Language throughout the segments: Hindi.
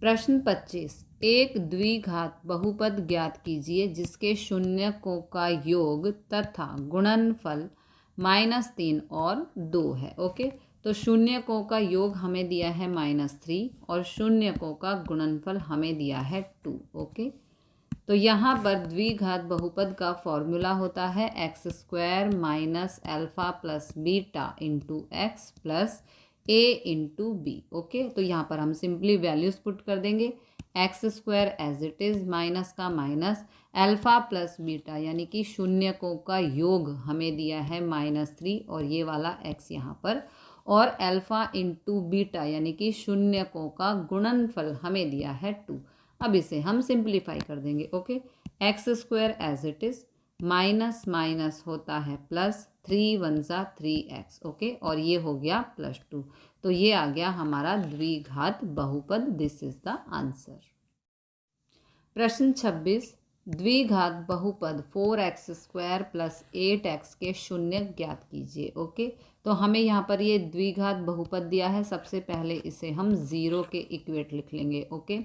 प्रश्न 25, एक द्विघात बहुपद ज्ञात कीजिए जिसके शून्यकों का योग तथा गुणनफल -3 और 2 है। ओके, तो शून्यकों का योग हमें दिया है -3 और शून्यकों का गुणनफल हमें दिया है 2। ओके, तो यहाँ पर द्विघात बहुपद का फॉर्मूला होता है x² minus alpha plus beta into X plus a into B. Okay, तो यहाँ पर हम सिंपली वैल्यूज पुट कर देंगे। x² as it is, minus का माइनस, अल्फा प्लस बीटा यानी कि शून्यकों का योग हमें दिया है -3 और ये वाला x यहाँ पर, और अल्फा इंटू बीटा यानी कि शून्यकों का गुणनफल हमें दिया है 2। अब इसे हम सिंप्लीफाई कर देंगे। Okay, x² as it is, minus minus होता है प्लस, 3 × 1 = 3x। ओके, और ये हो गया +2। तो ये आ गया हमारा द्विघात बहुपद। This is the answer. प्रश्न 26, द्विघात बहुपद 4x² + 8x के शून्य ज्ञात कीजिए। ओके, तो हमें यहाँ पर ये द्विघात बहुपद दिया है। सबसे पहले इसे हम 0 के इक्वेट लिख लेंगे। ओके,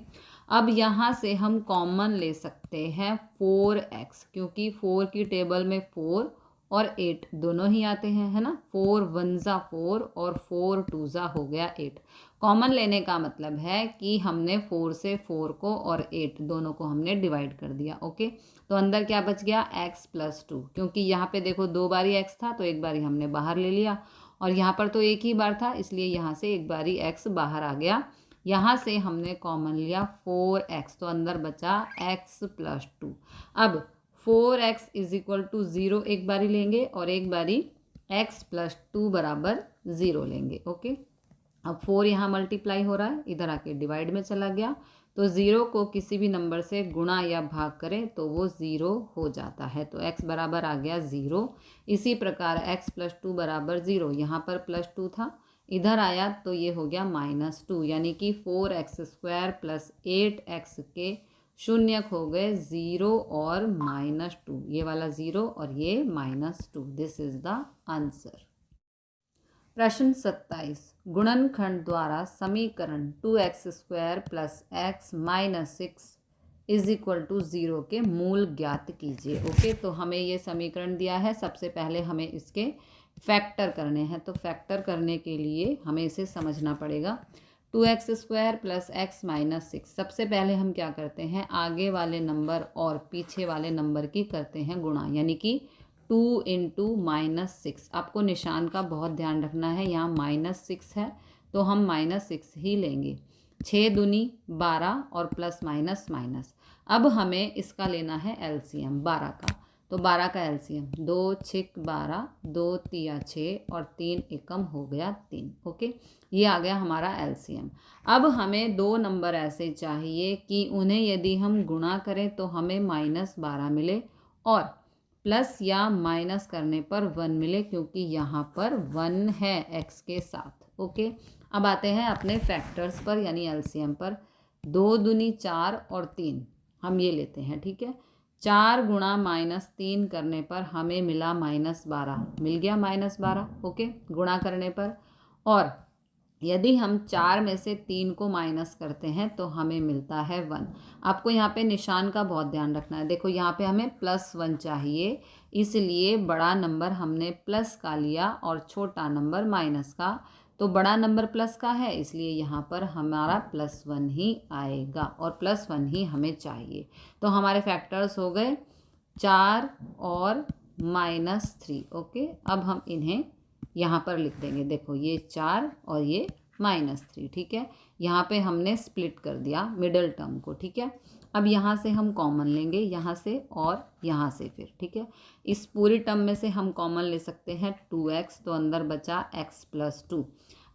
अब यहाँ से हम कॉमन ले सकते हैं 4x, क्योंकि 4 की टेबल में 4 और 8 दोनों ही आते हैं, है ना। 4 × 1 = 4 और 4 × 2 = हो गया 8। कॉमन लेने का मतलब है कि हमने 4 से 4 को और 8 दोनों को हमने डिवाइड कर दिया। ओके, तो अंदर क्या बच गया x + 2, क्योंकि यहाँ पे देखो 2 बारी x था तो एक बारी हमने बाहर ले लिया, और यहाँ पर तो एक ही बार था इसलिए यहाँ से एक बारी x बाहर आ गया। यहाँ से हमने कॉमन लिया 4x, तो अंदर बचा x + 2। अब 4x = 0 एक बारी लेंगे और एक बारी x + 2 = 0 लेंगे। ओके, अब 4 यहाँ मल्टीप्लाई हो रहा है, इधर आके डिवाइड में चला गया, तो 0 को किसी भी नंबर से गुणा या भाग करें तो वो 0 हो जाता है, तो x बराबर आ गया 0। इसी प्रकार x + 2 = 0, यहाँ पर +2 था, इधर आया तो ये हो गया -2, यानी कि 4x² + 8x के शून्यक हो गए 0 और -2, ये वाला 0 और ये -2। This is the answer. प्रश्न 27, गुणनखंड द्वारा समीकरण 2x² + x - 6 = 0 के मूल ज्ञात कीजिए। ओके, तो हमें ये समीकरण दिया है, सबसे पहले हमें इसके फैक्टर करने हैं, तो फैक्टर करने के लिए हमें इसे समझना पड़ेगा। 2x² + x - 6, सबसे पहले हम क्या करते हैं, आगे वाले नंबर और पीछे वाले नंबर की करते हैं गुणा, यानी कि 2 × -6। आपको निशान का बहुत ध्यान रखना है, यहाँ -6 है तो हम -6 ही लेंगे। 6 दूनी 12 और प्लस माइनस माइनस। अब हमें इसका लेना है एलसीएम 12 का, तो 12 का एलसीएम 2 × 6 = 12, 2 × 3 = 6 और 3 एकम हो गया 3। ओके, ये आ गया हमारा एलसीएम। अब हमें दो नंबर ऐसे चाहिए कि उन्हें यदि हम गुणा करें तो हमें -12 मिले और प्लस या माइनस करने पर 1 मिले, क्योंकि यहाँ पर 1 है x के साथ। ओके, अब आते हैं अपने फैक्टर्स पर यानी एलसीएम पर। 2 दूनी 4 और 3 हम ये लेते हैं, ठीक है। 4 × -3 करने पर हमें मिला -12, मिल गया -12। ओके, गुणा करने पर, और यदि हम 4 में से 3 को माइनस करते हैं तो हमें मिलता है 1। आपको यहाँ पे निशान का बहुत ध्यान रखना है। देखो यहाँ पे हमें +1 चाहिए, इसलिए बड़ा नंबर हमने प्लस का लिया और छोटा नंबर माइनस का। तो बड़ा नंबर प्लस का है इसलिए यहाँ पर हमारा +1 ही आएगा और +1 ही हमें चाहिए। तो हमारे फैक्टर्स हो गए 4 और -3। ओके, अब हम इन्हें यहाँ पर लिख देंगे। देखो ये 4 और ये -3, ठीक है। यहाँ पे हमने स्प्लिट कर दिया मिडल टर्म को, ठीक है। अब यहाँ से हम कॉमन लेंगे, यहाँ से और यहाँ से फिर, ठीक है। इस पूरी टर्म में से हम कॉमन ले सकते हैं 2x, तो अंदर बचा x + 2।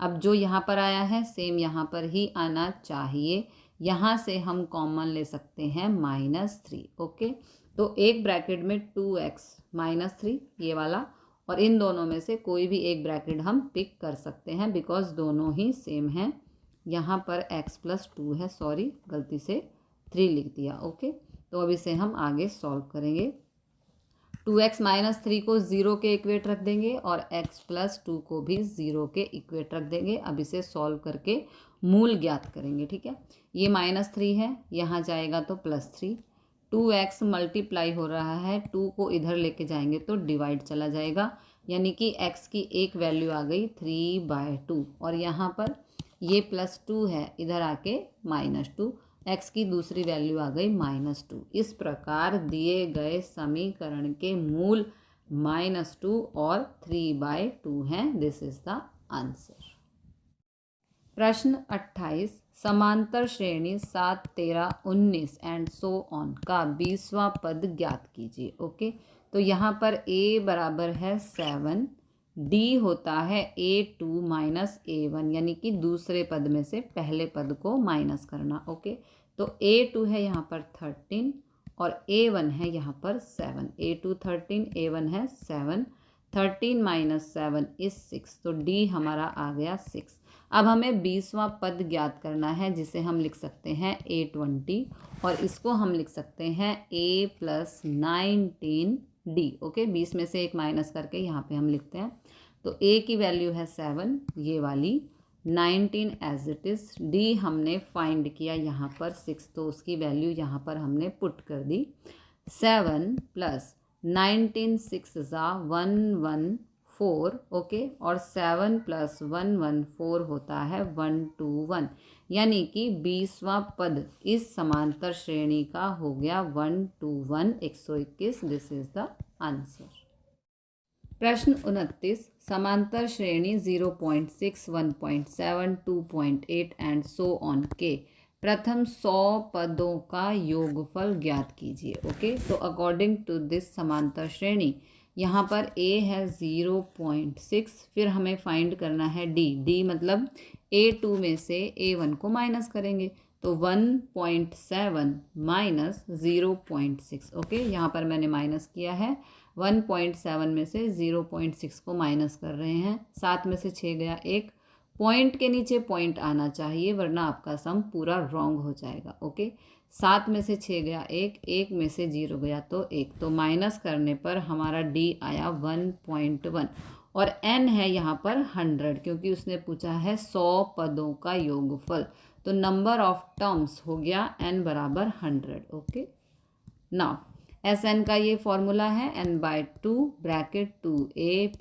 अब जो यहाँ पर आया है सेम यहाँ पर ही आना चाहिए। यहाँ से हम कॉमन ले सकते हैं -3। ओके, तो एक ब्रैकेट में 2x -3 ये वाला, और इन दोनों में से कोई भी एक ब्रैकेट हम पिक कर सकते हैं बिकॉज दोनों ही सेम हैं। यहाँ पर x + 2 है, सॉरी गलती से 3 लिख दिया। ओके, तो अब इसे हम आगे सॉल्व करेंगे। 2x - 3 को 0 के इक्वेट रख देंगे और x + 2 को भी 0 के इक्वेट रख देंगे। अब इसे सॉल्व करके मूल ज्ञात करेंगे। ठीक है, ये -3 है, यहाँ जाएगा तो +3। 2x मल्टीप्लाई हो रहा है, 2 को इधर लेके जाएंगे तो डिवाइड चला जाएगा, यानी कि x की एक वैल्यू आ गई 3/2। और यहाँ पर ये +2 है, इधर आके -2, x की दूसरी वैल्यू आ गई -2। इस प्रकार दिए गए समीकरण के मूल -2 और 3/2 हैं। This is the answer. प्रश्न 28, समांतर श्रेणी 7, 13, 19 एंड सो ऑन का 20वां पद ज्ञात कीजिए। ओके, तो यहाँ पर a बराबर है 7, d होता है a2 माइनस a1, यानी कि दूसरे पद में से पहले पद को माइनस करना। ओके, तो a2 है यहाँ पर 13 और a1 है यहाँ पर 7। a2 13, a1 है 7, 13 माइनस 7 इज 6, तो d हमारा आ गया 6। अब हमें 20वां पद ज्ञात करना है, जिसे हम लिख सकते हैं a20 और इसको हम लिख सकते हैं a + 19d। ओके, 20 में से एक माइनस करके यहाँ पे हम लिखते हैं, तो a की वैल्यू है 7, ये वाली 19 एज इट इज़। d हमने फाइंड किया यहाँ पर 6, तो उसकी वैल्यू यहाँ पर हमने पुट कर दी। 7 + 19 6 ज़ा 114। ओके, और 7 + 114 होता है 121, यानी कि 20वां पद इस समांतर श्रेणी का हो गया 121, 121। This is the answer. प्रश्न 29, समांतर श्रेणी 0.6, 1.7, 2.8 एंड सो ऑन के प्रथम 100 पदों का योगफल ज्ञात कीजिए। ओके, तो अकॉर्डिंग टू दिस समांतर श्रेणी यहाँ पर a है 0.6, फिर हमें फाइंड करना है d मतलब a2 में से a1 को माइनस करेंगे, तो 1.7 माइनस 0.6। ओके, यहाँ पर मैंने माइनस किया है, 1.7 में से 0.6 को माइनस कर रहे हैं, 7 में से 6 गया 1, पॉइंट के नीचे पॉइंट आना चाहिए वरना आपका सम पूरा रॉन्ग हो जाएगा। ओके, 7 में से 6 गया 1, 1 में से 0 गया तो 1, तो माइनस करने पर हमारा d आया 1.1 और n है यहाँ पर 100, क्योंकि उसने पूछा है 100 पदों का योगफल, तो नंबर ऑफ टर्म्स हो गया n बराबर 100। ओके, नाउ Sn का ये फॉर्मूला है n/2 bracket 2a +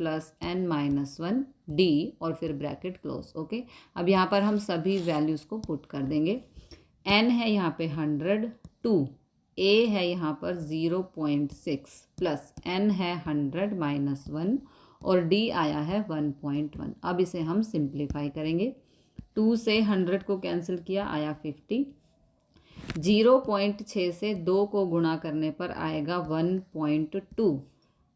n-1 d और फिर ब्रैकेट क्लोज। ओके, अब यहाँ पर हम सभी वैल्यूज़ को पुट कर देंगे। n है यहाँ पे 100, 2 a है यहाँ पर 0.6 प्लस n है 100 - 1 और d आया है 1.1। अब इसे हम सिंप्लीफाई करेंगे, 2 से 100 को कैंसिल किया, आया 50, 0.6 से 2 को गुणा करने पर आएगा 1.2,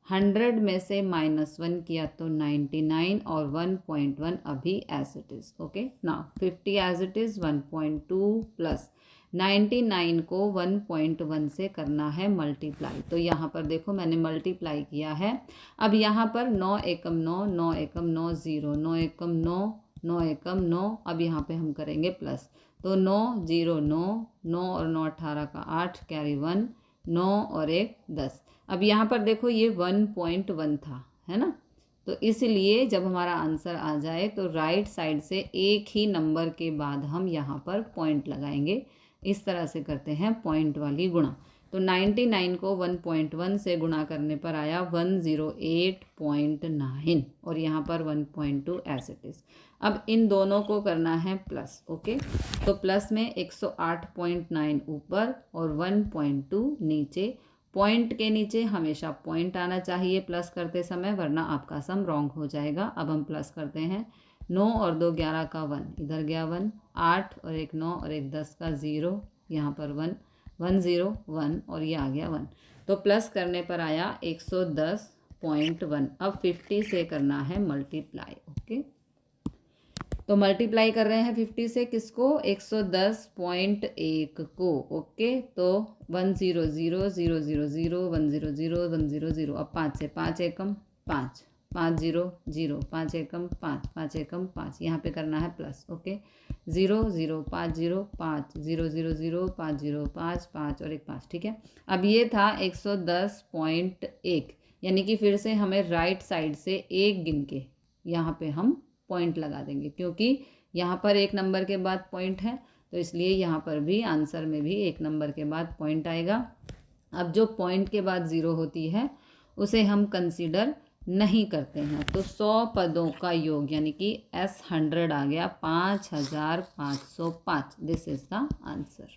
100 में से -1 किया तो 99 और 1.1 अभी as it is. Okay, now 50 as it is, 1.2 plus 99 को 1.1 से करना है मल्टीप्लाई, तो यहाँ पर देखो मैंने मल्टीप्लाई किया है। अब यहाँ पर 9 एकम 9, 9 एकम 9 0, 9 एकम 9, 9 एकम 9, अब यहाँ पे हम करेंगे प्लस, तो 9 0 9, 9 और 9 18 का 8, कैरी 1, 9 और 1 10। अब यहाँ पर देखो ये 1.1 था, है ना, तो इसलिए जब हमारा आंसर आ जाए तो राइट साइड से एक ही नंबर के बाद हम यहाँ पर पॉइंट लगाएंगे। इस तरह से करते हैं पॉइंट वाली गुणा, तो 99 को 1.1 से गुणा करने पर आया 108.9 और यहाँ पर 1.2 एज इट इज़। अब इन दोनों को करना है प्लस। ओके, तो प्लस में 108.9 ऊपर और 1.2 नीचे, पॉइंट के नीचे हमेशा पॉइंट आना चाहिए प्लस करते समय, वरना आपका सम रॉन्ग हो जाएगा। अब हम प्लस करते हैं, 9 और 2 11 का 1, इधर गया 1, 8 और 1 9 और 1 10 का 0, यहाँ पर 1 1 0 1 और ये आ गया 1, तो प्लस करने पर आया 110.1। अब 50 से करना है मल्टीप्लाई। ओके, तो मल्टीप्लाई कर रहे हैं 50 से, किसको, 110.1 को। ओके, तो 1 0 0 0 0 0 1 0 0 1 0 0, अब 5 से 5 एकम 5, 5 0 0, 5 एकम 5, 5 एकम 5, यहाँ पे करना है प्लस। ओके, 0 0 5 0 5 0 0 0 5 0 5 5 और 1 5, ठीक है। अब ये था 110.1, यानी कि फिर से हमें राइट साइड से एक गिन के यहाँ पे हम पॉइंट लगा देंगे, क्योंकि यहाँ पर 1 नंबर के बाद पॉइंट है, तो इसलिए यहाँ पर भी आंसर में भी 1 नंबर के बाद पॉइंट आएगा। अब जो पॉइंट के बाद 0 होती है उसे हम कंसीडर नहीं करते हैं। तो 100 पदों का योग यानी कि S100 आ गया 5505। This is the answer.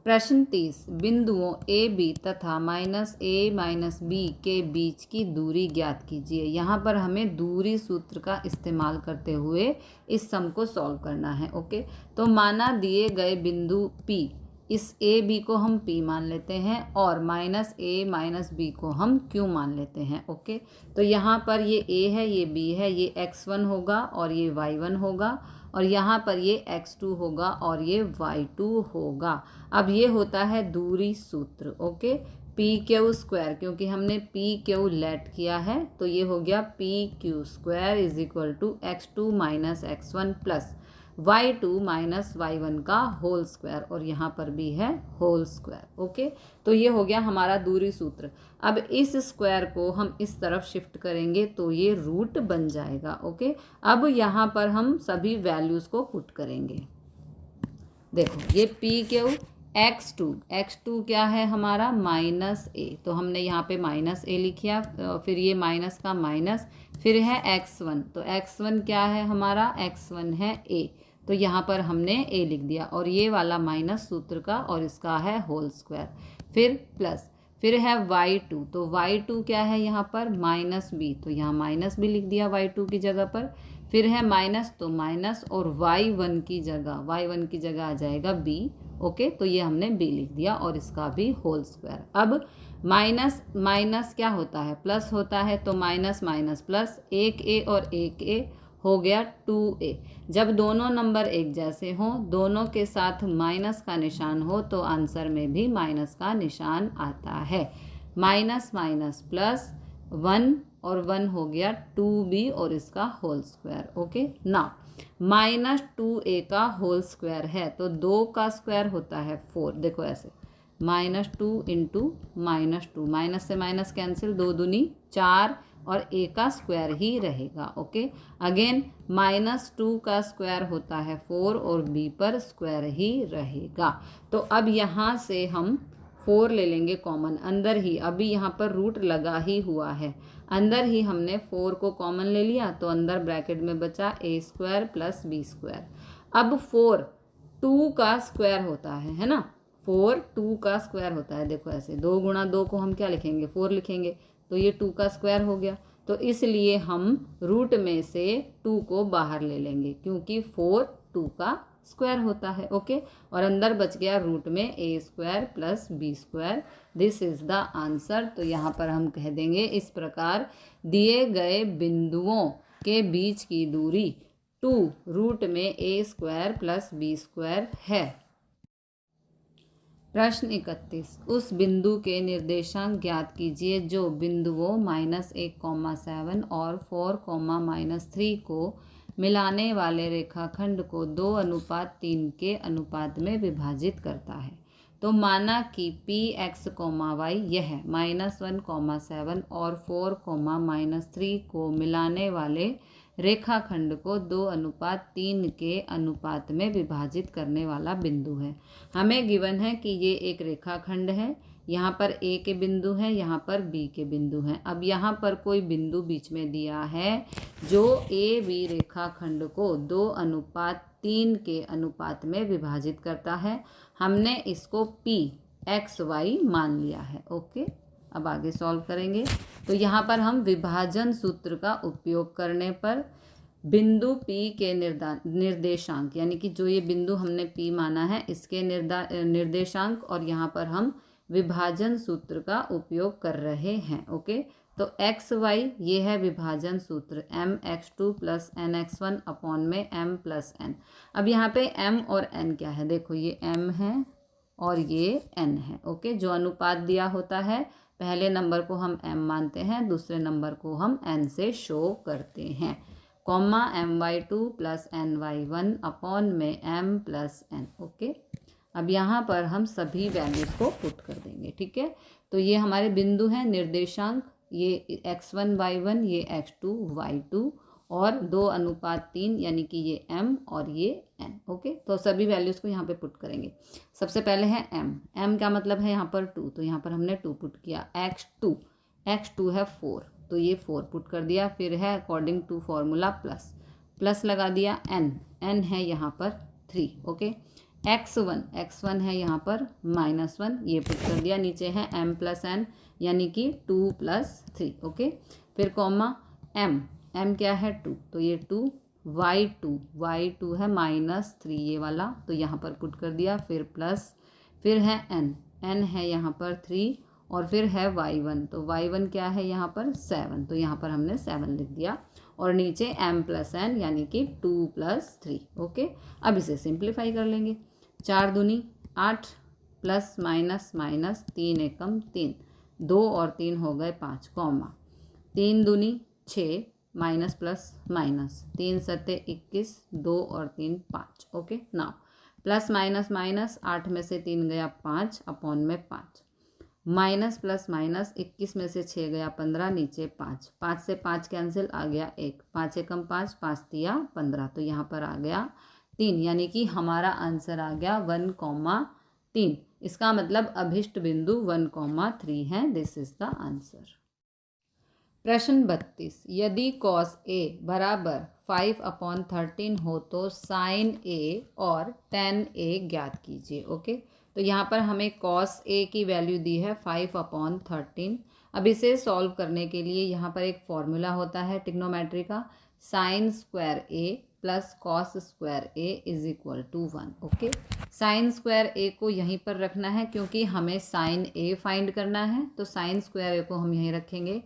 प्रश्न 30, बिंदुओं ए बी तथा -a-b के बीच की दूरी ज्ञात कीजिए। यहाँ पर हमें दूरी सूत्र का इस्तेमाल करते हुए इस सम को सॉल्व करना है। ओके, तो माना दिए गए बिंदु P, इस ए बी को हम P मान लेते हैं और -a-b को हम Q मान लेते हैं। ओके, तो यहाँ पर ये A है, ये B है, ये x1 होगा और ये y1 होगा, और यहाँ पर ये x2 होगा और ये y2 होगा। अब ये होता है दूरी सूत्र। ओके, पी क्यू स्क्वायर, क्योंकि हमने पी क्यू लेट किया है तो ये हो गया P Q square is equal to x2 minus x1 plus y2 minus y1 का होल स्क्वायर, और यहाँ पर भी है होल स्क्वायर। ओके, तो ये हो गया हमारा दूरी सूत्र। अब इस स्क्वायर को हम इस तरफ शिफ्ट करेंगे तो ये रूट बन जाएगा। ओके, अब यहाँ पर हम सभी वैल्यूज़ को पुट करेंगे। देखो ये पी क्यू x2 क्या है हमारा -a, तो हमने यहाँ पे -a लिखा, फिर ये माइनस का माइनस, फिर है x1, तो x1 क्या है हमारा, x1 है a, तो यहाँ पर हमने a लिख दिया, और ये वाला माइनस सूत्र का और इसका है होल स्क्वायर, फिर प्लस, फिर है y2, तो y2 क्या है यहाँ पर -b, तो यहाँ माइनस भी लिख दिया y2 की जगह पर, फिर है माइनस, तो माइनस, और y1 की जगह आ जाएगा b। ओके, तो ये हमने b लिख दिया और इसका भी होल स्क्वायर। अब माइनस माइनस क्या होता है, प्लस होता है, तो माइनस माइनस प्लस, 1a और 1a हो गया 2a। जब दोनों नंबर एक जैसे हों, दोनों के साथ माइनस का निशान हो, तो आंसर में भी माइनस का निशान आता है। माइनस माइनस प्लस 1 और 1 हो गया 2b और इसका होल स्क्वायर। ओके, ना -2a का होल स्क्वायर है तो 2 का स्क्वायर होता है 4। देखो ऐसे -2 इंटू -2, माइनस से माइनस कैंसिल, 2 दूनी 4 और a का स्क्वायर ही रहेगा। ओके, अगेन -2 का स्क्वायर होता है 4 और b पर स्क्वायर ही रहेगा। तो अब यहाँ से हम 4 ले लेंगे कॉमन अंदर ही, अभी यहाँ पर रूट लगा ही हुआ है, अंदर ही हमने 4 को कॉमन ले लिया, तो अंदर ब्रैकेट में बचा a square plus b square. अब 4 2 का स्क्वायर होता है ना, 4 2 का स्क्वायर होता है। देखो ऐसे 2 गुणा 2 को हम क्या लिखेंगे, 4 लिखेंगे, तो ये 2 का स्क्वायर हो गया, तो इसलिए हम रूट में से 2 को बाहर ले लेंगे, क्योंकि 4 2 का स्क्वायर होता है। ओके, और अंदर बच गया रूट में a square plus b square. This is the answer. तो यहाँ पर हम कह देंगे इस प्रकार दिए गए बिंदुओं के बीच की दूरी 2 रूट में a square plus b square है। प्रश्न 31, उस बिंदु के निर्देशांक ज्ञात कीजिए जो बिंदुओं -1,7 और 4,-3 को मिलाने वाले रेखाखंड को 2:3 के अनुपात में विभाजित करता है। तो माना कि px, y यह -1,7 और 4,-3 को मिलाने वाले रेखाखंड को 2:3 के अनुपात में विभाजित करने वाला बिंदु है। हमें गिवन है कि ये एक रेखाखंड है, यहाँ पर a के बिंदु हैं, यहाँ पर b के बिंदु हैं। अब यहाँ पर कोई बिंदु बीच में दिया है जो a b रेखाखंड को 2:3 के अनुपात में विभाजित करता है। हमने इसको p x y मान लिया है। ओके, अब आगे सॉल्व करेंगे। तो यहाँ पर हम विभाजन सूत्र का उपयोग करने पर बिंदु P के निर्देशांक, यानी कि जो ये बिंदु हमने P माना है इसके निर्देशांक, और यहाँ पर हम विभाजन सूत्र का उपयोग कर रहे हैं। ओके, तो x y ये है विभाजन सूत्र mx2 प्लस nx1 अपॉन में m प्लस n। अब यहाँ पे m और n क्या है, देखो ये m है और ये n है। ओके, जो अनुपात दिया होता है, पहले नंबर को हम m मानते हैं, दूसरे नंबर को हम n से शो करते हैं, comma my2 plus ny1 upon में m प्लस n। ओके, अब यहाँ पर हम सभी वैल्यूज़ को पुट कर देंगे। ठीक है, तो ये हमारे बिंदु हैं, निर्देशांक ये x1 y1, ये x2 y2, और 2:3 यानी कि ये m और ये n। ओके, तो सभी वैल्यूज़ को यहाँ पे पुट करेंगे। सबसे पहले है m क्या मतलब है यहाँ पर 2, तो यहाँ पर हमने 2 पुट किया। x2 है 4, तो ये 4 पुट कर दिया। फिर है अकॉर्डिंग टू फॉर्मूला प्लस लगा दिया। n है यहाँ पर 3। ओके, x1 है यहाँ पर -1, ये पुट कर दिया। नीचे है m + n यानी कि 2 + 3। ओके, फिर कॉमा m क्या है 2, तो ये 2 y2 है -3 ये वाला, तो यहाँ पर पुट कर दिया। फिर प्लस, फिर है n है यहाँ पर 3 और फिर है y1, तो y1 क्या है यहाँ पर 7, तो यहाँ पर हमने 7 लिख दिया। और नीचे m + n यानी कि 2 + 3। ओके, अब इसे सिंप्लीफाई कर लेंगे। 4 दूनी 8 प्लस माइनस 3 एकम 3, 2 और 3 हो गए 5, कॉमा 3 दूनी 6 माइनस प्लस माइनस 3 सत्ते 21, 2 और 3 5। ओके, नाउ प्लस माइनस 8 में से 3 गया 5 अपॉन में 5, माइनस प्लस माइनस 21 में से 6 गया 15, नीचे 5 से 5 कैंसिल, आ गया 1, 5 एकम 5, 5 तिया 15, तो यहाँ पर आ गया 3, यानी कि हमारा आंसर आ गया 1,3। इसका मतलब अभिष्ट बिंदु 1,3 है। This is the answer. प्रश्न 32, यदि cos A बराबर 5/13 हो तो sin A और tan A ज्ञात कीजिए। ओके, तो यहाँ पर हमें cos A की वैल्यू दी है 5/13। अब इसे सॉल्व करने के लिए यहाँ पर एक फॉर्मूला होता है ट्रिग्नोमेट्री का, sin² A plus cos² A = 1। Okay, sin² A को यहीं पर रखना है क्योंकि हमें sin A फाइंड करना है, तो sin² A को हम यहीं रखेंगे।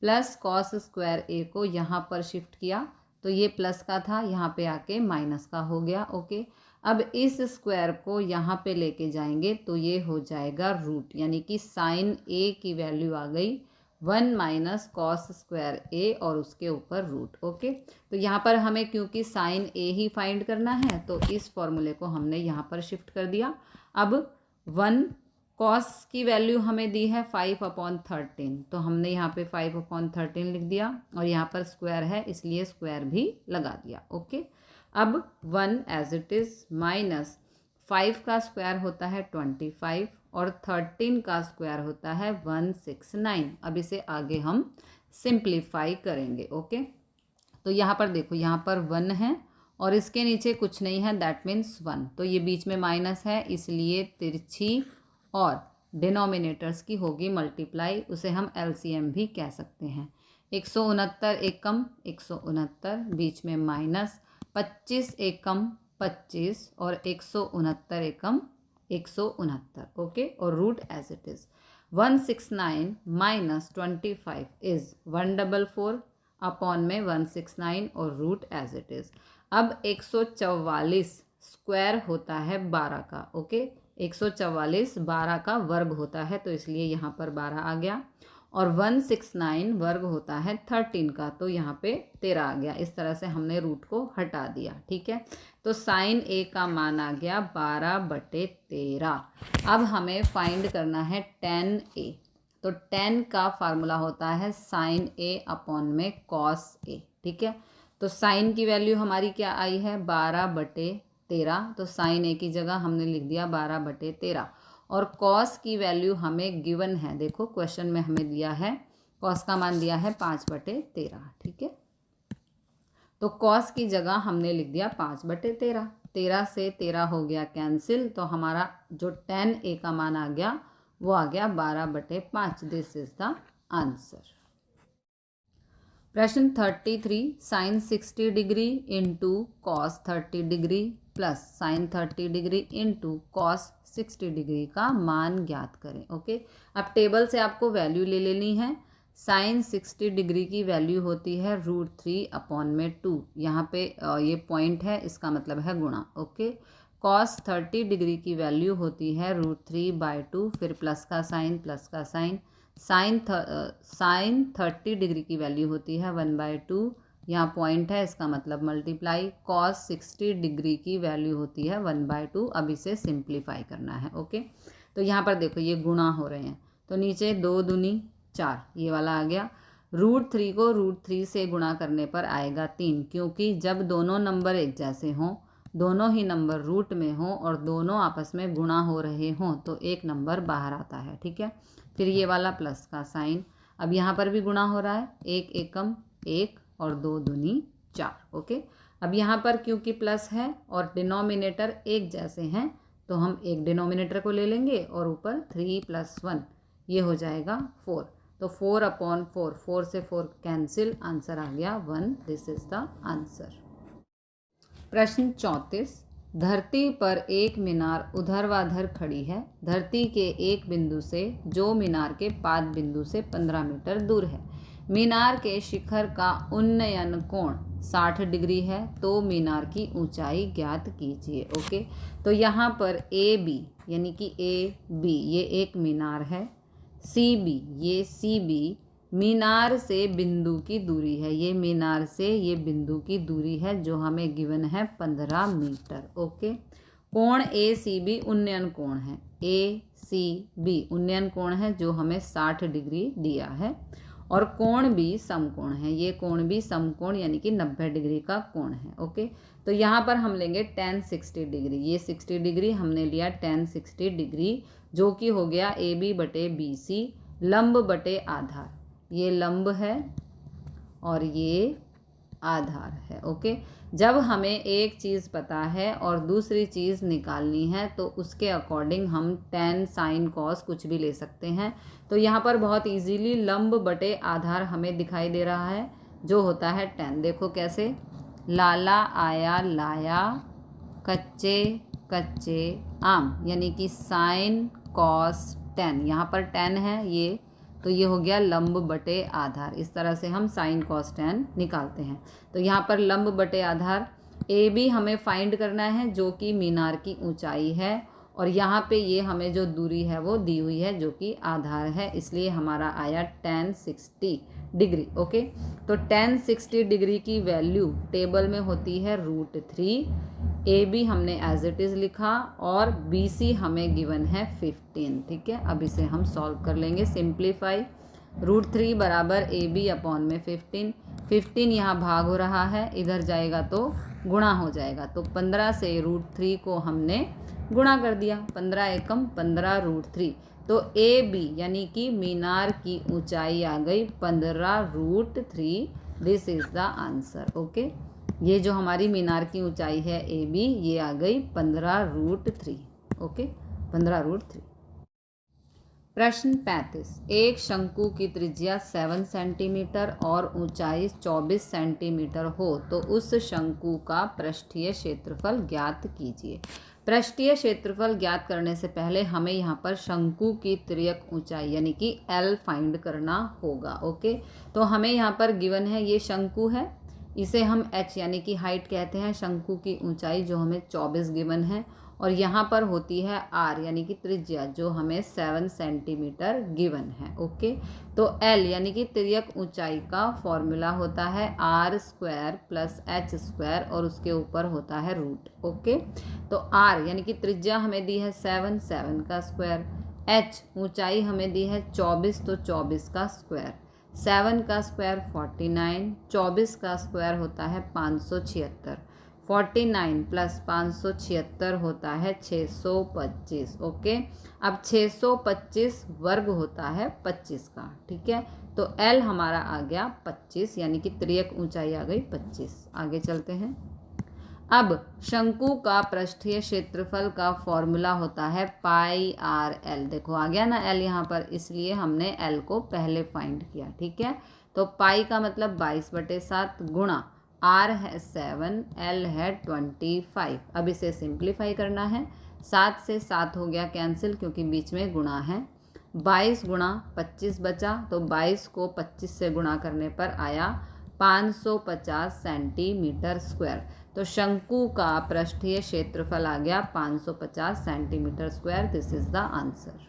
प्लस cos² A को यहाँ पर शिफ्ट किया तो ये प्लस का था, यहाँ पे आके माइनस का हो गया। ओके, अब इस स्क्वायर को यहाँ पे लेके जाएंगे तो ये हो जाएगा रूट, यानी कि sin A की वैल्यू आ गई 1 - cos² A और उसके ऊपर रूट। ओके, तो यहाँ पर हमें क्योंकि sin A ही फाइंड करना है तो इस फॉर्मूले को हमने यहाँ पर शिफ्ट कर दिया। अब 1 cos की वैल्यू हमें दी है 5/13, तो हमने यहाँ पे 5/13 लिख दिया और यहाँ पर स्क्वायर है इसलिए स्क्वायर भी लगा दिया। ओके, अब 1 एज इट इज़ माइनस 5 का स्क्वायर होता है 25 और 13 का स्क्वायर होता है 169। अब इसे आगे हम सिंप्लीफाई करेंगे। ओके, तो यहाँ पर देखो, यहाँ पर 1 है और इसके नीचे कुछ नहीं है, दैट मीन्स 1, तो ये बीच में माइनस है इसलिए तिरछी और डिनोमिनेटर्स की होगी मल्टीप्लाई, उसे हम LCM भी कह सकते हैं। 169 एकम 169, बीच में माइनस 25 एकम 25 और 169 एकम 169। ओके, और root as it is 169 - 25 is 144 upon में 169 और रूट एज इट इज़। अब 144 स्क्वायर होता है 12 का। ओके, 144 12 का वर्ग होता है तो इसलिए यहाँ पर 12 आ गया, और 169 वर्ग होता है 13 का, तो यहाँ पे 13 आ गया। इस तरह से हमने रूट को हटा दिया। ठीक है, तो sin A का मान आ गया 12/13। अब हमें फाइंड करना है tan A, तो tan का फार्मूला होता है sin A अपॉन में cos A। ठीक है, तो sin की वैल्यू हमारी क्या आई है 12/13, तो sin A की जगह हमने लिख दिया 12/13, और cos की वैल्यू हमें गिवन है। देखो क्वेश्चन में हमें दिया है cos का मान दिया है 5/13। ठीक है, तो cos की जगह हमने लिख दिया 5/13। 13 से 13 हो गया कैंसिल, तो हमारा जो tan A का मान आ गया वो आ गया 12/5। This is the answer. प्रश्न 33, sin 60 degree into cos 30 degree plus sin 30 degree into cos 60 degree का मान ज्ञात करें। ओके, अब टेबल से आपको वैल्यू ले लेनी है। sin 60 डिग्री की वैल्यू होती है √3 अपॉन में 2, यहाँ पे ये पॉइंट है, इसका मतलब है गुणा। ओके, cos 30 डिग्री की वैल्यू होती है √3/2, फिर प्लस का साइन, sin 30 डिग्री की वैल्यू होती है 1/2, यहाँ पॉइंट है, इसका मतलब मल्टीप्लाई। cos 60 डिग्री की वैल्यू होती है 1/2। अब इसे सिंप्लीफाई करना है। ओके, तो यहाँ पर देखो ये गुणा हो रहे हैं, तो नीचे 2 दूनी 4 ये वाला आ गया, √3 को √3 से गुणा करने पर आएगा 3, क्योंकि जब दोनों नंबर एक जैसे हों, दोनों ही नंबर रूट में हों और दोनों आपस में गुणा हो रहे हों तो एक नंबर बाहर आता है। ठीक है, फिर ये वाला प्लस का साइन, अब यहाँ पर भी गुणा हो रहा है, 1 एकम 1 और 2 दूनी 4। ओके, अब यहाँ पर क्योंकि प्लस है और डिनोमिनेटर एक जैसे हैं तो हम एक डिनोमिनेटर को ले लेंगे और ऊपर 3 + 1 ये हो जाएगा 4। तो 4/4, 4 से 4 कैंसिल, आंसर आ गया 1। This is the answer. प्रश्न 34, धरती पर एक मीनार ऊर्ध्वाधर खड़ी है। धरती के एक बिंदु से जो मीनार के पाद बिंदु से 15 मीटर दूर है। मीनार के शिखर का उन्नयन कोण 60 डिग्री है, तो मीनार की ऊंचाई ज्ञात कीजिए। ओके, तो यहाँ पर AB यानी कि AB ये एक मीनार है, CB ये CB मीनार से बिंदु की दूरी है, ये मीनार से ये बिंदु की दूरी है जो हमें गिवन है 15 मीटर। ओके, कोण ACB उन्नयन कोण है, ACB उन्नयन कोण है जो हमें 60 डिग्री दिया है, और कोण भी समकोण है, ये कोण भी समकोण यानी कि 90 डिग्री का कोण है। ओके, तो यहाँ पर हम लेंगे tan 60 डिग्री, ये 60 डिग्री हमने लिया tan 60 डिग्री जो कि हो गया AB/BC लंब बटे आधार, ये लंब है और ये आधार है। ओके, जब हमें एक चीज़ पता है और दूसरी चीज़ निकालनी है तो उसके अकॉर्डिंग हम tan sin cos कुछ भी ले सकते हैं। तो यहाँ पर बहुत इजीली लंब बटे आधार हमें दिखाई दे रहा है जो होता है tan। देखो कैसे, लाला आया लाया कच्चे कच्चे आम, यानी कि sin cos tan, यहाँ पर tan है ये, तो ये हो गया लंब बटे आधार। इस तरह से हम sin cos tan निकालते हैं। तो यहाँ पर लंब बटे आधार AB हमें फाइंड करना है जो कि मीनार की ऊंचाई है, और यहाँ पे ये हमें जो दूरी है वो दी हुई है जो कि आधार है, इसलिए हमारा आया tan 60 डिग्री। ओके, तो tan 60 डिग्री की वैल्यू टेबल में होती है √3, AB हमने एज इट इज़ लिखा और BC हमें गिवन है 15। ठीक है, अब इसे हम सॉल्व कर लेंगे, सिंप्लीफाई। √3 बराबर AB/15, 15 यहाँ भाग हो रहा है, इधर जाएगा तो गुणा हो जाएगा, तो 15 से √3 को हमने गुणा कर दिया, 15 एकम 15 √3, तो AB यानी कि मीनार की ऊंचाई आ गई 15 √3। This is the answer. Okay, ये जो हमारी मीनार की ऊंचाई है AB ये आ गई 15 √3। ओके, 15 √3। प्रश्न 35, एक शंकु की त्रिज्या 7 सेंटीमीटर और ऊंचाई 24 सेंटीमीटर हो तो उस शंकु का पृष्ठीय क्षेत्रफल ज्ञात कीजिए। पृष्ठीय क्षेत्रफल ज्ञात करने से पहले हमें यहाँ पर शंकु की तिर्यक ऊंचाई यानी कि L फाइंड करना होगा। ओके, तो हमें यहाँ पर गिवन है ये शंकु है, इसे हम H यानी कि हाइट कहते हैं, शंकु की ऊंचाई जो हमें 24 गिवन है, और यहाँ पर होती है R यानी कि त्रिज्या जो हमें 7 सेंटीमीटर गिवन है। ओके, तो L यानी कि तिर्यक ऊंचाई का फॉर्मूला होता है R² + H² और उसके ऊपर होता है रूट। ओके, तो R यानी कि त्रिज्या हमें दी है 7, 7 का स्क्वायर, H ऊंचाई हमें दी है 24, तो 24 का स्क्वायर, 7 का स्क्वायर 49, 24 का स्क्वायर होता है 576, 49 + 576 होता है 625। ओके, अब 625 वर्ग होता है 25 का। ठीक है, तो L हमारा आ गया 25 यानी कि तिर्यक ऊंचाई आ गई 25। आगे चलते हैं। अब शंकु का पृष्ठीय क्षेत्रफल का फॉर्मूला होता है πRL। देखो आ गया ना L यहाँ पर, इसलिए हमने L को पहले फाइंड किया। ठीक है, तो पाई का मतलब 22/7 गुणा R है 7, L है 25। अब इसे सिंप्लीफाई करना है, 7 से 7 हो गया कैंसिल क्योंकि बीच में गुणा है, 22 गुणा 25 बचा, तो 22 को 25 से गुणा करने पर आया 550 सेंटीमीटर स्क्वायर। तो शंकु का पृष्ठीय क्षेत्रफल आ गया 550 centimetre square. This is the answer.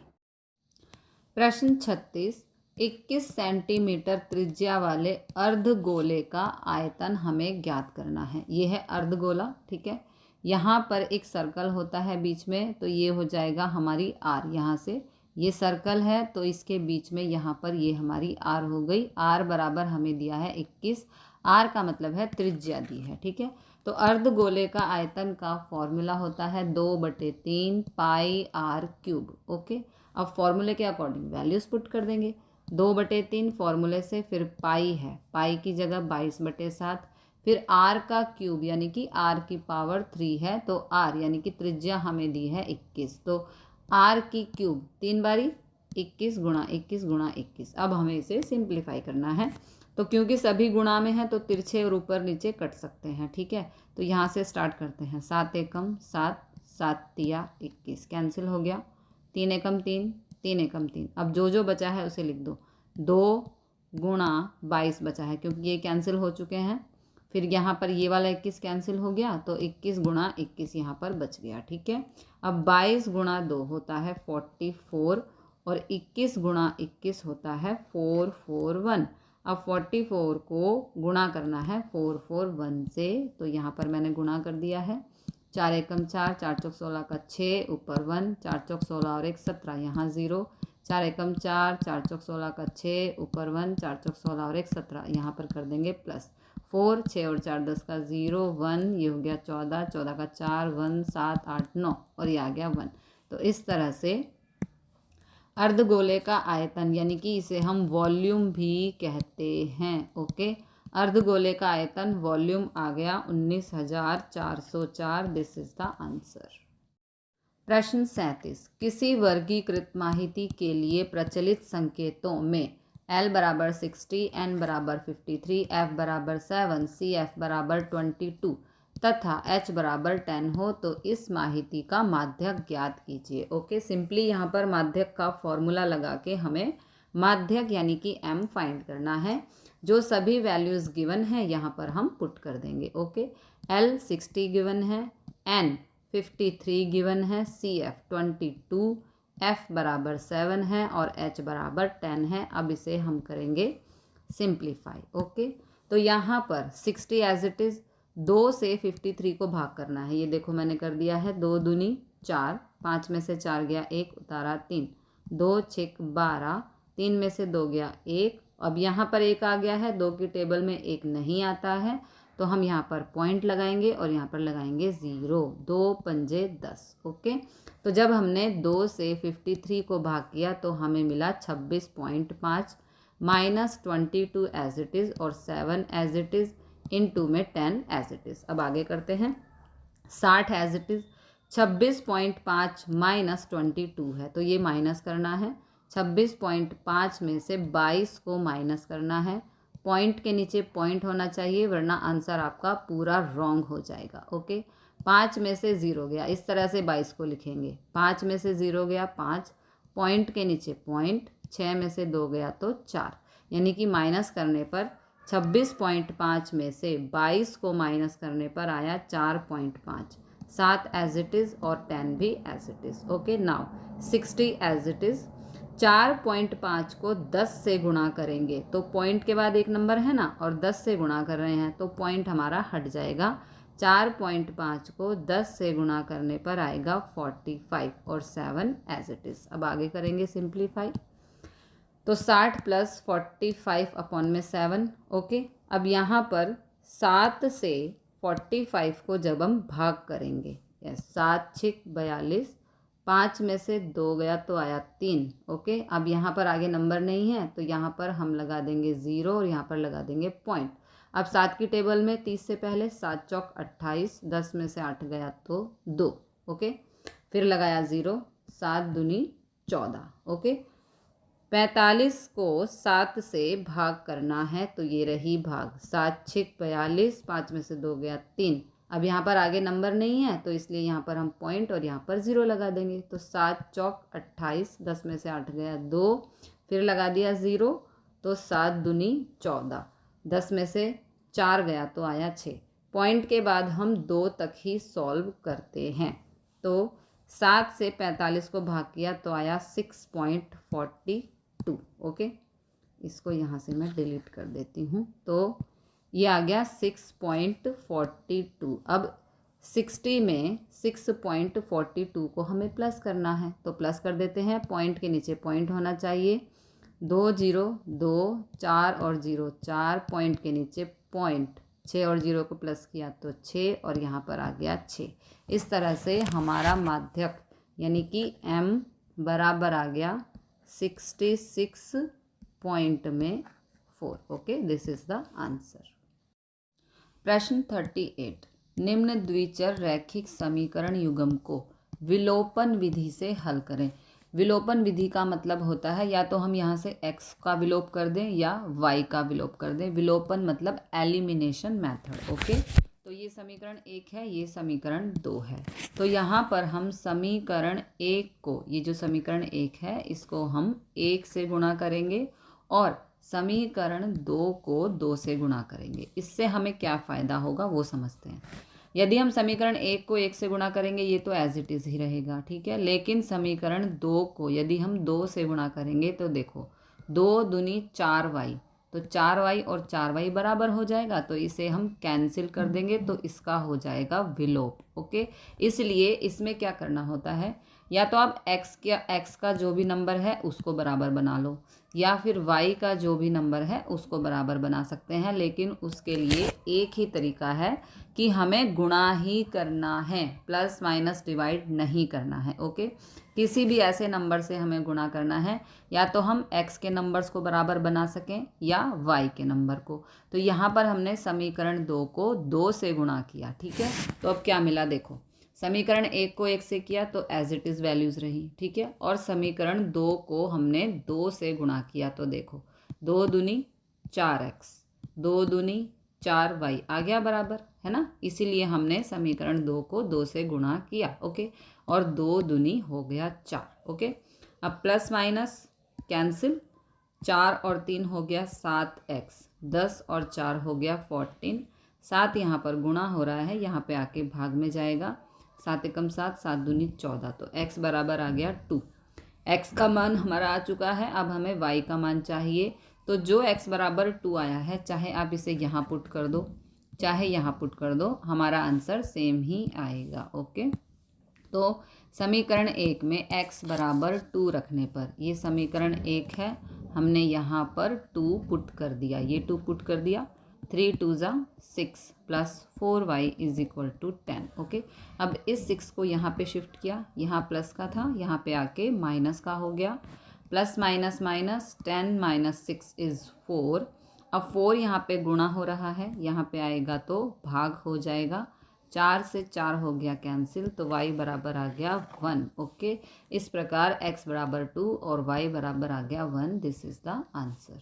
प्रश्न 36, 21 सेंटीमीटर त्रिज्या वाले अर्धगोले का आयतन हमें ज्ञात करना है। ये है अर्धगोला। ठीक है, यहाँ पर एक सर्कल होता है बीच में, तो ये हो जाएगा हमारी R, यहाँ से ये सर्कल है तो इसके बीच में यहाँ पर ये हमारी आर हो गई। आर बराबर हमें दिया है 21। आर का मतलब है त्रिज्या दी है, ठीक है। तो अर्धगोले का आयतन का फॉर्मूला होता है 2/3 पाई आर क्यूब। ओके, अब फॉर्मूले के अकॉर्डिंग वैल्यूज पुट कर देंगे। 2/3 फॉर्मूले से, फिर पाई है, पाई की जगह 22/7, फिर आर का क्यूब यानी कि आर की पावर 3 है, तो आर यानी कि त्रिज्या हमें दी है 21, तो आर की क्यूब 3 बारी 21 गुणा 21 गुणा 21। अब हमें इसे सिंप्लीफाई करना है, तो क्योंकि सभी गुणा में है तो तिरछे और ऊपर नीचे कट सकते हैं, ठीक है। तो यहाँ से स्टार्ट करते हैं। 7 एकम 7, 7 तिया 21, कैंसिल हो गया। 3 एकम 3, 3 एकम 3। अब जो जो बचा है उसे लिख दो। 2 गुणा 22 बचा है क्योंकि ये कैंसिल हो चुके हैं। फिर यहाँ पर ये वाला 21 कैंसिल हो गया, तो 21 गुणा 21 यहाँ पर बच गया, ठीक है। अब 22 गुणा 2 होता है 44, और 21 गुणा 21 होता है 441। अब 44 को गुणा करना है 441 से, तो यहाँ पर मैंने गुणा कर दिया है। 4 एकम 4, 4 चौक 16 का 6, ऊपर 1, 4 चौक 16 और 1 17, यहाँ 0। 4 एकम 4, 4 चौक 16 का 6, ऊपर 1, 4 चौक 16 और 1 17, यहाँ पर कर देंगे प्लस। 4, 6 और 4 10 का 0, 1, ये हो गया 14, 14 का 4, 1, 7, 8, 9 और ये आ गया 1। तो इस तरह से अर्धगोले का आयतन यानी कि इसे हम वॉल्यूम भी कहते हैं। ओके, अर्धगोले का आयतन वॉल्यूम आ गया 19,404। This is the answer. प्रश्न 37, किसी वर्गीकृत माहिती के लिए प्रचलित संकेतों में L बराबर 60, N बराबर 53, F बराबर 7, CF बराबर 22 तथा H बराबर 10 हो तो इस माहिती का माध्यक ज्ञात कीजिए। ओके, सिंपली यहाँ पर माध्यक का फॉर्मूला लगा के हमें माध्यक यानी कि M फाइंड करना है। जो सभी वैल्यूज़ गिवन है यहाँ पर हम पुट कर देंगे। ओके, L 60 गिवन है, N 53 गिवन है, CF 22, F बराबर 7 है और H बराबर 10 है। अब इसे हम करेंगे सिंप्लीफाई। ओके, तो यहाँ पर 60 एज इट इज़, 2 से 53 को भाग करना है। ये देखो मैंने कर दिया है, 2 दूनी 4, 5 में से 4 गया 1, उतारा 3, 2 6 12, 3 में से 2 गया 1। अब यहाँ पर 1 आ गया है, 2 की टेबल में 1 नहीं आता है, तो हम यहाँ पर पॉइंट लगाएंगे और यहाँ पर लगाएंगे 0, 2 पंजे 10। ओके, तो जब हमने 2 से 53 को भाग किया तो हमें मिला 26.5 माइनस 22 एज इट इज़ और 7 एज इट इज़, इनटू में 10 एज इट इज़। अब आगे करते हैं। 60 एज इट इज़, 26.5 माइनस 22 है तो ये माइनस करना है। 26.5 में से 22 को माइनस करना है। पॉइंट के नीचे पॉइंट होना चाहिए वरना आंसर आपका पूरा रॉन्ग हो जाएगा। ओके, 5 में से 0 गया, इस तरह से 22 को लिखेंगे। 5 में से 0 गया 5, पॉइंट के नीचे पॉइंट, 6 में से 2 गया तो 4, यानी कि माइनस करने पर 26.5 में से 22 को माइनस करने पर आया 4.5, 7 एज इट इज़ और 10 भी as it is. Okay, now 60 as it is. 4.5 को 10 से गुणा करेंगे तो पॉइंट के बाद एक नंबर है ना, और 10 से गुणा कर रहे हैं तो पॉइंट हमारा हट जाएगा। 4.5 को 10 से गुणा करने पर आएगा 45 और 7 एज इट इज़। अब आगे करेंगे सिंप्लीफाई, तो 60 प्लस 45 अपॉन में 7। ओके, अब यहाँ पर 7 से 45 को जब हम भाग करेंगे, यस, 7 6 42, 5 में से 2 गया तो आया 3। ओके, अब यहाँ पर आगे नंबर नहीं है तो यहाँ पर हम लगा देंगे 0 और यहाँ पर लगा देंगे पॉइंट। अब 7 की टेबल में 30 से पहले 7 चौक 28, 10 में से 8 गया तो 2। ओके, फिर लगाया 0, 7 दूनी 14। ओके, 45 को 7 से भाग करना है तो ये रही भाग, 7 6 42, 5 में से 2 गया 3। अब यहाँ पर आगे नंबर नहीं है तो इसलिए यहाँ पर हम पॉइंट और यहाँ पर 0 लगा देंगे। तो 7 चौक 28, 10 में से 8 गया 2, फिर लगा दिया 0, तो 7 दूनी 14, 10 में से 4 गया तो आया 6। पॉइंट के बाद हम 2 तक ही सॉल्व करते हैं। तो 7 से 45 को भाग किया तो आया 6.42। ओके, इसको यहाँ से मैं डिलीट कर देती हूँ। तो ये आ गया 6.42। अब 60 में 6.42 को हमें प्लस करना है, तो प्लस कर देते हैं। पॉइंट के नीचे पॉइंट होना चाहिए, 2 0 2 4 और 0 4, पॉइंट के नीचे पॉइंट, 6 और 0 को प्लस किया तो 6 और यहाँ पर आ गया 6। इस तरह से हमारा माध्यक यानी कि m बराबर आ गया 66.4। Okay, this is the answer. प्रश्न 38, निम्न द्विचर रैखिक समीकरण युग्म को विलोपन विधि से हल करें। विलोपन विधि का मतलब होता है या तो हम यहाँ से x का विलोप कर दें या y का विलोप कर दें। विलोपन मतलब एलिमिनेशन मेथड। ओके, तो ये समीकरण 1 है, ये समीकरण 2 है। तो यहाँ पर हम समीकरण 1 को, ये जो समीकरण 1 है इसको हम 1 से गुणा करेंगे और समीकरण 2 को 2 से गुणा करेंगे। इससे हमें क्या फ़ायदा होगा वो समझते हैं। यदि हम समीकरण 1 को 1 से गुणा करेंगे ये तो एज इट इज़ ही रहेगा, ठीक है। लेकिन समीकरण 2 को यदि हम 2 से गुणा करेंगे तो देखो 2 दूनी 4y, तो 4y और 4y बराबर हो जाएगा, तो इसे हम कैंसिल कर देंगे तो इसका हो जाएगा विलोप। ओके, इसलिए इसमें क्या करना होता है, या तो आप x का जो भी नंबर है उसको बराबर बना लो या फिर y का जो भी नंबर है उसको बराबर बना सकते हैं, लेकिन उसके लिए एक ही तरीका है कि हमें गुणा ही करना है, प्लस माइनस डिवाइड नहीं करना है। ओके, किसी भी ऐसे नंबर से हमें गुणा करना है, या तो हम x के नंबर्स को बराबर बना सकें या y के नंबर को। तो यहाँ पर हमने समीकरण 2 को 2 से गुणा किया, ठीक है। तो अब क्या मिला देखो, समीकरण 1 को 1 से किया तो एज इट इज़ वैल्यूज़ रही, ठीक है। और समीकरण 2 को हमने 2 से गुणा किया तो देखो 2 दूनी 4x, 2 दूनी 4y आ गया बराबर, है ना। इसीलिए हमने समीकरण 2 को 2 से गुणा किया। ओके, और 2 दूनी हो गया 4। ओके, अब प्लस माइनस कैंसिल, 4 और 3 हो गया 7x, 10 और 4 हो गया 14, 7 यहाँ पर गुणा हो रहा है, यहाँ पे आके भाग में जाएगा, 7 एकम 7, 7 दूनी 14, तो x बराबर आ गया 2। x का मान हमारा आ चुका है, अब हमें y का मान चाहिए। तो जो x बराबर 2 आया है, चाहे आप इसे यहाँ पुट कर दो चाहे यहाँ पुट कर दो, हमारा आंसर सेम ही आएगा। ओके, तो समीकरण 1 में x बराबर 2 रखने पर, ये समीकरण 1 है, हमने यहाँ पर 2 पुट कर दिया, ये 2 पुट कर दिया, 3 2 ज़ा 6 plus 4y is equal to 10। Okay, अब इस 6 को यहाँ पे शिफ्ट किया, यहाँ प्लस का था, यहाँ पे आके माइनस का हो गया, plus minus minus, 10 minus 6 is 4। अब 4 यहाँ पे गुणा हो रहा है, यहाँ पे आएगा तो भाग हो जाएगा, 4 से 4 हो गया कैंसिल, तो y बराबर आ गया 1। ओके, इस प्रकार x बराबर 2 और y बराबर आ गया 1। This is the answer.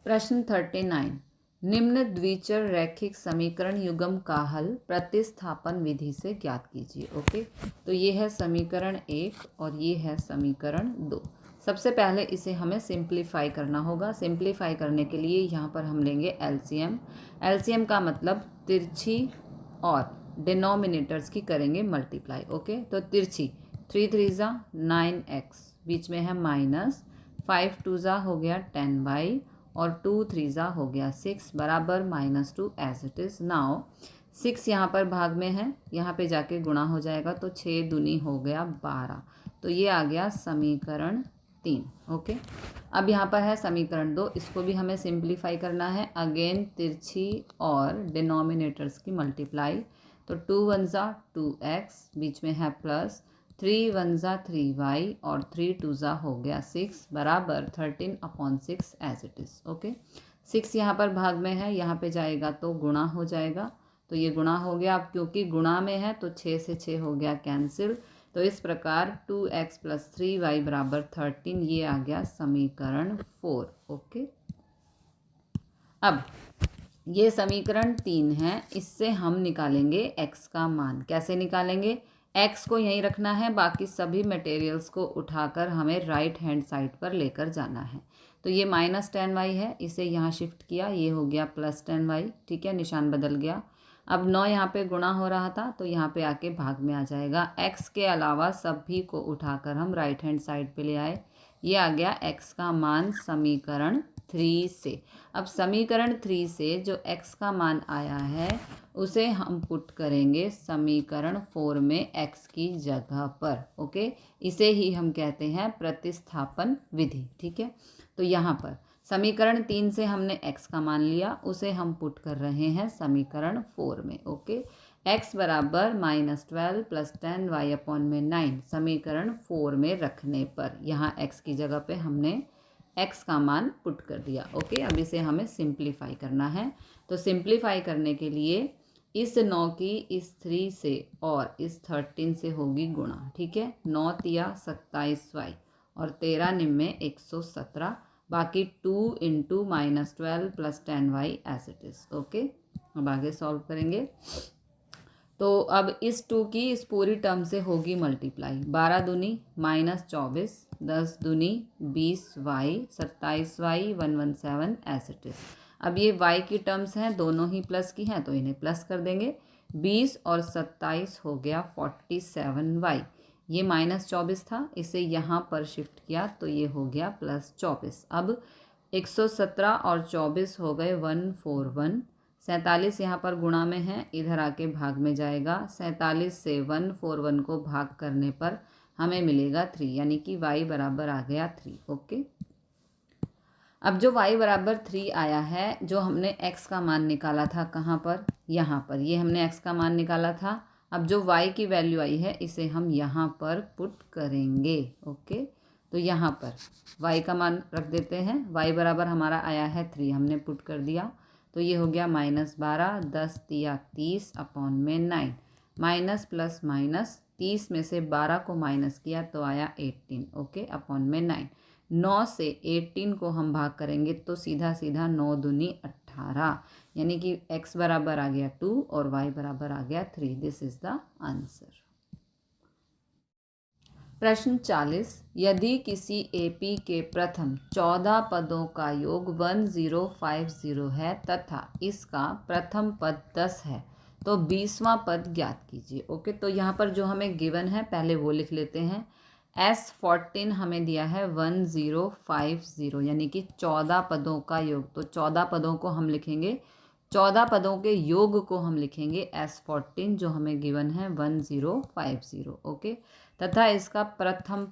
प्रश्न 39, निम्न द्विचर रैखिक समीकरण युग्म का हल प्रतिस्थापन विधि से ज्ञात कीजिए। ओके, तो ये है समीकरण 1 और ये है समीकरण 2। सबसे पहले इसे हमें सिंप्लीफाई करना होगा। सिंप्लीफाई करने के लिए यहाँ पर हम लेंगे एलसीएम। एलसीएम का मतलब तिरछी और डिनोमिनेटर्स की करेंगे मल्टीप्लाई। ओके, तो तिरछी 3 3 ज़ा 9x, बीच में है माइनस, 5 2 ज़ा हो गया 10y और 2 3 ज़ा हो गया 6 बराबर -2 एज इट इज़। नाउ 6 यहाँ पर भाग में है, यहाँ पे जाके गुणा हो जाएगा, तो 6 दूनी हो गया 12, तो ये आ गया समीकरण 3। ओके, अब यहाँ पर है समीकरण 2, इसको भी हमें सिंप्लीफाई करना है। अगेन तिरछी और डिनोमिनेटर्स की मल्टीप्लाई, तो 2 1 ज़ा 2x, बीच में है प्लस, 3 1 ज़ा 3y और 3 2 ज़ा हो गया 6 बराबर 13/6 एज इट इज़। ओके, 6 यहाँ पर भाग में है, यहाँ पे जाएगा तो गुणा हो जाएगा, तो ये गुणा हो गया। अब क्योंकि गुणा में है तो 6 से 6 हो गया कैंसिल, तो इस प्रकार 2x + 3y बराबर 13, ये आ गया समीकरण 4। ओके, अब ये समीकरण 3 है, इससे हम निकालेंगे x का मान। कैसे निकालेंगे, x को यहीं रखना है, बाकी सभी मटेरियल्स को उठाकर हमें राइट हैंड साइड पर लेकर जाना है। तो ये -10y है, इसे यहाँ शिफ्ट किया, ये हो गया +10y, ठीक है, निशान बदल गया। अब 9 यहाँ पे गुणा हो रहा था, तो यहाँ पे आके भाग में आ जाएगा। x के अलावा सभी को उठाकर हम राइट हैंड साइड पे ले आए, ये आ गया x का मान समीकरण 3 से। अब समीकरण 3 से जो x का मान आया है उसे हम पुट करेंगे समीकरण 4 में x की जगह पर। ओके, इसे ही हम कहते हैं प्रतिस्थापन विधि। ठीक है, तो यहाँ पर समीकरण 3 से हमने x का मान लिया, उसे हम पुट कर रहे हैं समीकरण 4 में। ओके, x बराबर -12 + 10y अपॉन में 9 समीकरण 4 में रखने पर यहाँ x की जगह पे हमने x का मान पुट कर दिया। ओके, अब इसे हमें सिंप्लीफाई करना है। तो सिंप्लीफाई करने के लिए इस 9 की इस 3 से और इस 13 से होगी गुणा। ठीक है, 9 तिया 27y और 13 निम्न 117, बाकी 2 × -12 + 10y as it is. Okay, अब आगे सॉल्व करेंगे। तो अब इस 2 की इस पूरी टर्म से होगी मल्टीप्लाई। 12 दूनी -24, 10 दूनी 20y, 27y 117 as it is. अब ये y की टर्म्स हैं, दोनों ही प्लस की हैं तो इन्हें प्लस कर देंगे। 20 और 27 हो गया 47y। ये -24 था, इसे यहाँ पर शिफ्ट किया तो ये हो गया +24। अब 117 और 24 हो गए 141। 47 यहाँ पर गुणा में है, इधर आके भाग में जाएगा। 47 से 141 को भाग करने पर हमें मिलेगा 3, यानी कि y बराबर आ गया 3। ओके, अब जो y बराबर 3 आया है, जो हमने x का मान निकाला था कहाँ पर, यहाँ पर, ये हमने x का मान निकाला था। अब जो y की वैल्यू आई है इसे हम यहाँ पर पुट करेंगे। ओके, तो यहाँ पर y का मान रख देते हैं। y बराबर हमारा आया है 3, हमने पुट कर दिया तो ये हो गया -12, 10 तिया 30 अपॉन में 9, माइनस प्लस माइनस 30 में से 12 को माइनस किया तो आया 18। ओके, अपॉन में 9। 9 से 18 को हम भाग करेंगे तो सीधा सीधा 9 दूनी 18, यानी कि x बराबर आ गया 2 और y बराबर आ गया 3। This is the answer. प्रश्न 40, यदि किसी एपी के प्रथम 14 पदों का योग 1050 है तथा इसका प्रथम पद 10 है तो 20वां पद ज्ञात कीजिए। ओके, तो यहाँ पर जो हमें गिवन है पहले वो लिख लेते हैं। S14 हमें दिया है 1050, यानी कि 14 पदों का योग। तो 14 पदों को हम लिखेंगे, 14 पदों के योग को हम लिखेंगे S14, जो हमें गिवन है 1050। ओके, तथा इसका प्रथम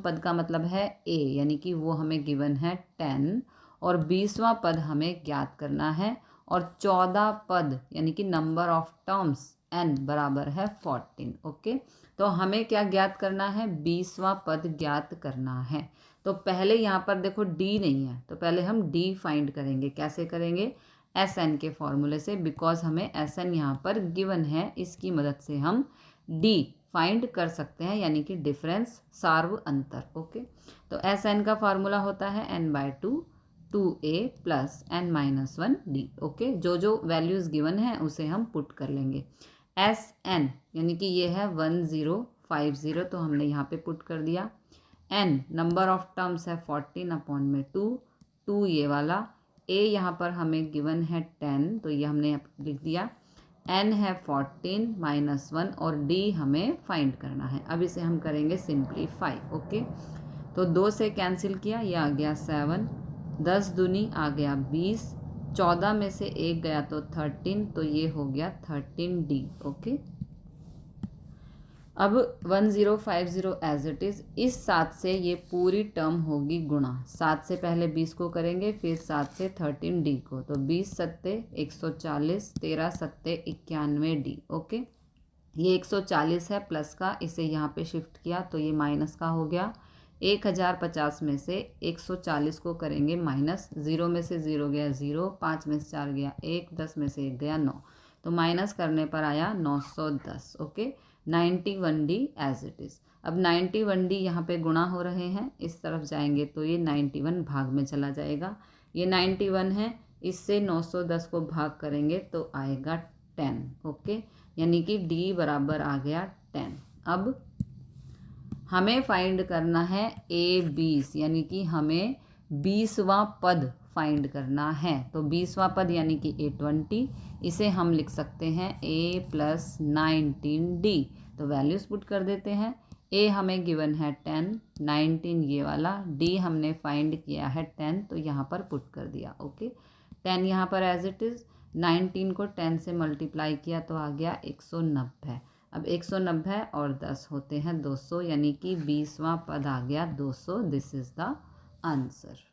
पद का मतलब है A, यानी कि वो हमें गिवन है 10, और 20वां पद हमें ज्ञात करना है, और 14 पद यानी कि नंबर ऑफ टर्म्स n बराबर है 14। ओके, तो हमें क्या ज्ञात करना है, 20वां पद ज्ञात करना है। तो पहले यहाँ पर देखो d नहीं है, तो पहले हम d फाइंड करेंगे। कैसे करेंगे, Sn के फॉर्मूले से, बिकॉज हमें Sn यहाँ पर गिवन है, इसकी मदद से हम d फाइंड कर सकते हैं, यानी कि डिफरेंस, सार्व अंतर। ओके, तो Sn का फार्मूला होता है n/2 2a + n-1d। ओके, जो जो वैल्यूज़ गिवन है उसे हम पुट कर लेंगे। Sn यानी कि ये है 1050, तो हमने यहाँ पे पुट कर दिया। n नंबर ऑफ टर्म्स है 14 अपॉन में 2 ये वाला। a यहाँ पर हमें गिवन है 10, तो ये हमने लिख दिया। n है 14 -1 और d हमें फाइंड करना है। अब इसे हम करेंगे सिंप्लीफाई। ओके, तो 2 से कैंसिल किया, ये आ गया 7, 10 दूनी आ गया 20, 14 में से 1 गया तो 13, तो ये हो गया 13d। ओके, अब 1050 एज इट इज़, इस 7 से ये पूरी टर्म होगी गुणा। 7 से पहले 20 को करेंगे, फिर 7 से 13d को, तो 20 सत्ते 140, 13 सत्ते 91d। ओके, ये 140 है प्लस का, इसे यहाँ पे शिफ्ट किया तो ये माइनस का हो गया। 1050 में से 140 को करेंगे माइनस, 0 में से 0 गया 0, 5 में से 4 गया 1, 10 में से 1 गया 9, तो माइनस करने पर आया 910। Okay, 91d as it is. अब 91d यहाँ पे गुणा हो रहे हैं, इस तरफ जाएंगे तो ये 91 भाग में चला जाएगा। ये 91 है, इससे 910 को भाग करेंगे तो आएगा 10। ओके, यानी कि d बराबर आ गया 10। अब हमें फाइंड करना है a20, यानी कि हमें 20वां पद फाइंड करना है। तो 20वां पद यानी कि a20, इसे हम लिख सकते हैं a + 19d। तो वैल्यूज़ पुट कर देते हैं। ए हमें गिवन है 10, 19 ये वाला, डी हमने फाइंड किया है 10, तो यहाँ पर पुट कर दिया। ओके, 10 यहाँ पर एज इट इज़, 19 को 10 से मल्टीप्लाई किया तो आ गया 190। अब 190 और 10 होते हैं 200, यानी कि 20वां पद आ गया 200। This is the answer.